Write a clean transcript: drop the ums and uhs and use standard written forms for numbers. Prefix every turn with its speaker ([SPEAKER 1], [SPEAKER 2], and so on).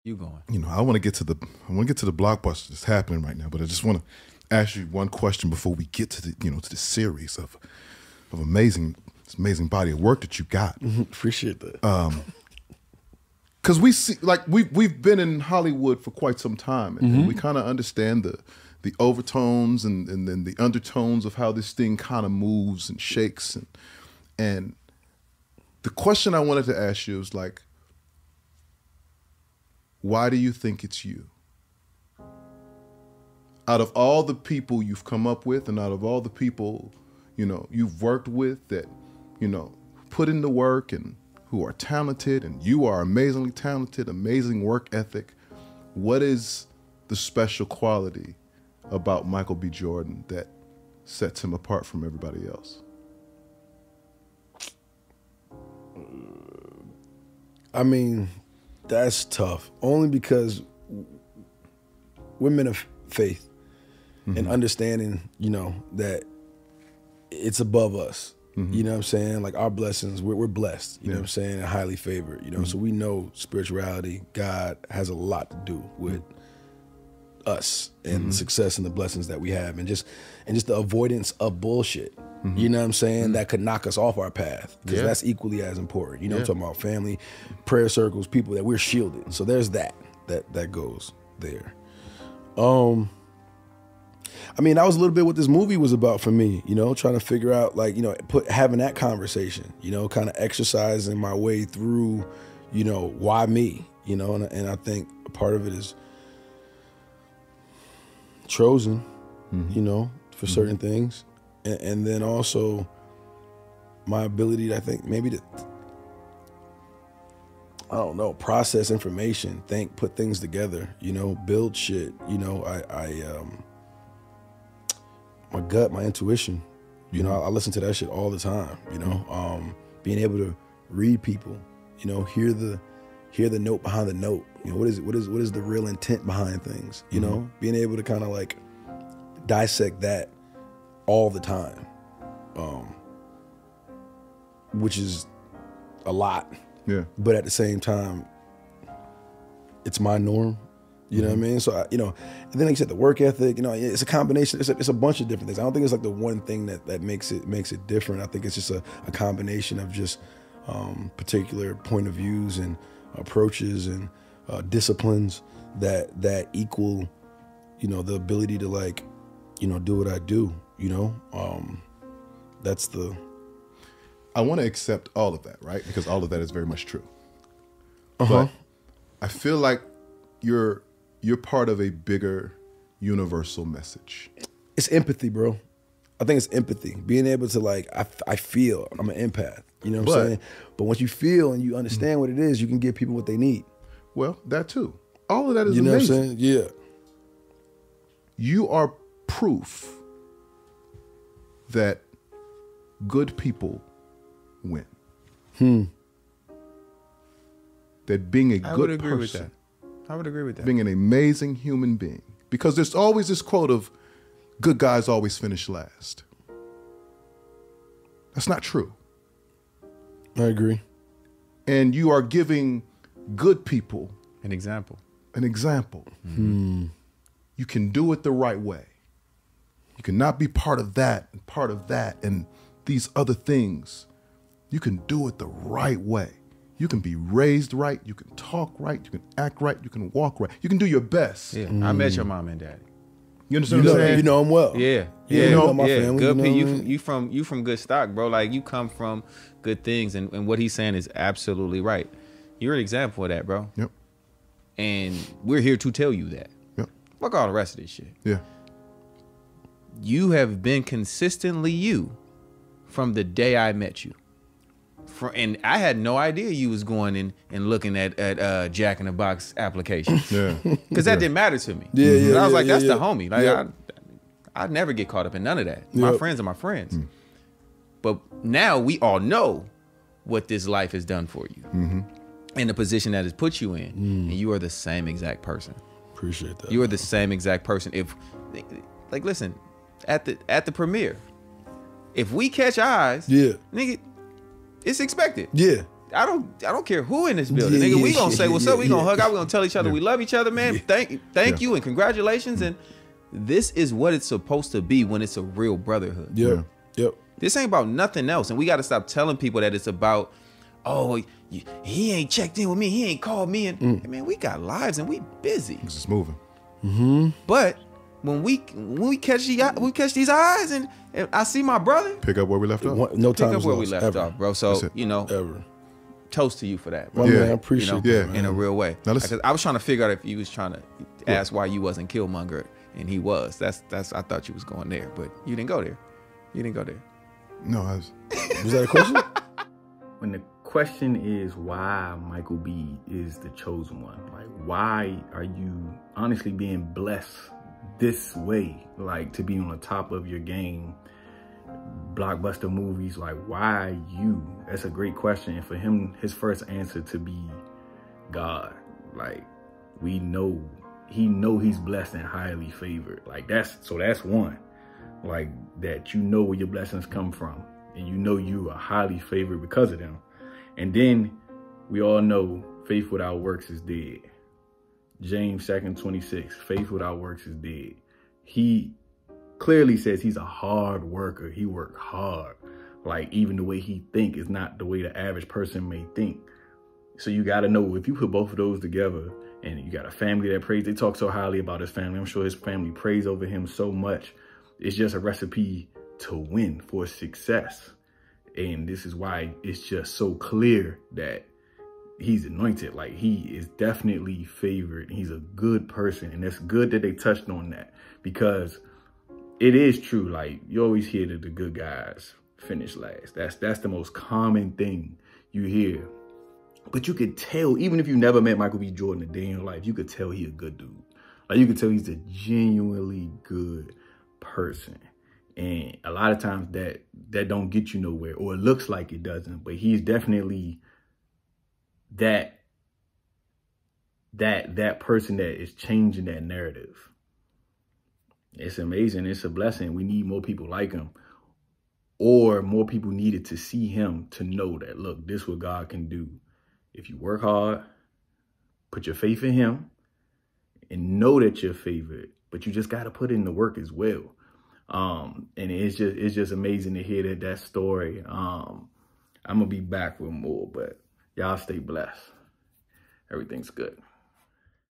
[SPEAKER 1] You going?
[SPEAKER 2] You know, I want to get to the blockbuster that's happening right now, but I just want to ask you one question before we get to the to the series of amazing body of work that you got.
[SPEAKER 3] Appreciate that.
[SPEAKER 2] Because we see, like, we've been in Hollywood for quite some time, and we kind of understand the overtones and then the undertones of how this thing kind of moves and shakes, and the question I wanted to ask you is, like, why do you think it's you? Out of all the people you've come up with, and out of all the people you've worked with that put in the work and who are talented, and you are amazingly talented, amazing work ethic, what is the special quality about Michael B. Jordan that sets him apart from everybody else?
[SPEAKER 3] I mean, that's tough. Only because we're men of faith and understanding, that it's above us. You know what I'm saying? Like, our blessings, we're blessed, you know what I'm saying, and highly favored, so we know spirituality, God has a lot to do with us and the success and the blessings that we have, and just the avoidance of bullshit. You know what I'm saying? That could knock us off our path, because that's equally as important. I'm talking about family, prayer circles, people that we're shielded. So there's that goes there. I mean, that was a little bit what this movie was about for me, trying to figure out, like, having that conversation, kind of exercising my way through, why me, and I think a part of it is chosen, for certain things. And then also my ability to, I think, maybe to, I don't know, process information, think, put things together, build shit. My gut, my intuition, I listen to that shit all the time, being able to read people, hear the note behind the note, what is the real intent behind things, being able to kind of like dissect that all the time, which is a lot. Yeah. But at the same time, it's my norm. You know what I mean? So, and then like you said, the work ethic, it's a combination. It's a bunch of different things. I don't think it's like the one thing that makes it different. I think it's just a combination of just particular point of views and approaches and disciplines that equal, the ability to, like, do what I do. That's the.
[SPEAKER 2] I want to accept all of that, right? Because all of that is very much true. But I feel like you're part of a bigger universal message.
[SPEAKER 3] It's empathy, bro. I think it's empathy. Being able to, like, I feel. I'm an empath. You know what I'm saying? But once you feel and you understand what it is, you can give people what they need.
[SPEAKER 2] Well, that too. All of that is
[SPEAKER 3] amazing. You know
[SPEAKER 2] amazing.
[SPEAKER 3] what I'm saying? Yeah.
[SPEAKER 2] You are proof that good people win. That being a good person.
[SPEAKER 1] I would agree with that.
[SPEAKER 2] Being an amazing human being. Because there's always this quote of, good guys always finish last. That's not true.
[SPEAKER 3] I agree.
[SPEAKER 2] And you are giving good people
[SPEAKER 1] an example.
[SPEAKER 2] You can do it the right way. You cannot be part of that and these other things. You can do it the right way. You can be raised right. You can talk right. You can act right. You can walk right. You can do your best.
[SPEAKER 1] Yeah, I met your mom and daddy.
[SPEAKER 2] You understand what I'm saying?
[SPEAKER 3] You know them well.
[SPEAKER 1] Yeah.
[SPEAKER 3] You know my family.
[SPEAKER 1] Good people. You from good stock, bro. Like, you come from good things, and what he's saying is absolutely right. You're an example of that, bro.
[SPEAKER 2] Yep.
[SPEAKER 1] And we're here to tell you that.
[SPEAKER 2] Yep.
[SPEAKER 1] Fuck all the rest of this shit.
[SPEAKER 2] Yeah.
[SPEAKER 1] You have been consistently you from the day I met you. And I had no idea you was going in and looking at Jack in the Box applications.
[SPEAKER 2] Yeah.
[SPEAKER 1] Because that didn't matter to me.
[SPEAKER 3] Yeah.
[SPEAKER 1] I was like, that's the homie. Like, I'd never get caught up in none of that. My friends are my friends. But now we all know what this life has done for you. And the position that it's put you in. And you are the same exact person.
[SPEAKER 3] Appreciate that.
[SPEAKER 1] You are the same exact person. If, like, listen, at the premiere, if we catch eyes, nigga, it's expected.
[SPEAKER 3] Yeah.
[SPEAKER 1] I don't care who in this building, nigga. We gonna say what's up. We gonna hug out. We gonna tell each other we love each other, man. Thank you and congratulations. And this is what it's supposed to be when it's a real brotherhood.
[SPEAKER 3] Yeah. Yep.
[SPEAKER 1] This ain't about nothing else, and we got to stop telling people that it's about, oh, he ain't checked in with me, he ain't called me, and man, we got lives and we busy.
[SPEAKER 2] It's just moving.
[SPEAKER 1] But when we catch these eyes and I see my brother,
[SPEAKER 2] Pick up where we left off.
[SPEAKER 3] No
[SPEAKER 1] pick
[SPEAKER 3] time
[SPEAKER 1] up
[SPEAKER 3] is
[SPEAKER 1] where
[SPEAKER 3] lost,
[SPEAKER 1] we left
[SPEAKER 3] ever.
[SPEAKER 1] off, bro. So
[SPEAKER 3] Ever.
[SPEAKER 1] toast to you for that, bro.
[SPEAKER 3] My
[SPEAKER 2] Yeah.
[SPEAKER 3] man, I appreciate
[SPEAKER 2] Yeah.
[SPEAKER 3] that,
[SPEAKER 1] In a
[SPEAKER 3] man.
[SPEAKER 1] real way.
[SPEAKER 2] Now listen.
[SPEAKER 1] Because I was trying to figure out if you was trying to ask why you wasn't Killmonger, and he was. That's I thought you was going there, but you didn't go there.
[SPEAKER 2] No, I was.
[SPEAKER 3] Was that a question?
[SPEAKER 4] When the question is why Michael B is the chosen one, like why are you honestly being blessed this way, like to be on the top of your game, blockbuster movies, like why you? That's a great question. And for him, his first answer to be God, like he know he's blessed and highly favored. Like that's one, like that where your blessings come from, and you are highly favored because of them. And then we all know faith without works is dead. James 2:26, faith without works is dead. He clearly says he's a hard worker. He worked hard. Like even the way he think is not the way the average person may think. So you got to know, if you put both of those together and you got a family that prays, they talk so highly about his family. I'm sure his family prays over him so much. It's just a recipe to win, for success. And this is why it's just so clear that he's anointed. Like he is definitely favored. He's a good person. And it's good that they touched on that, because it is true. Like you always hear that the good guys finish last. That's the most common thing you hear. But you could tell, even if you never met Michael B. Jordan a day in your life, you could tell he a good dude. Like you could tell he's a genuinely good person. And a lot of times that don't get you nowhere, or it looks like it doesn't. But he's definitely that person that is changing that narrative. It's amazing. It's a blessing. We need more people like him, or more people needed to see him to know that, look, this is what God can do. If you work hard, put your faith in him, and know that you're favored, but you just got to put in the work as well. And it's just amazing to hear that story. I'm going to be back with more, but y'all stay blessed. Everything's good.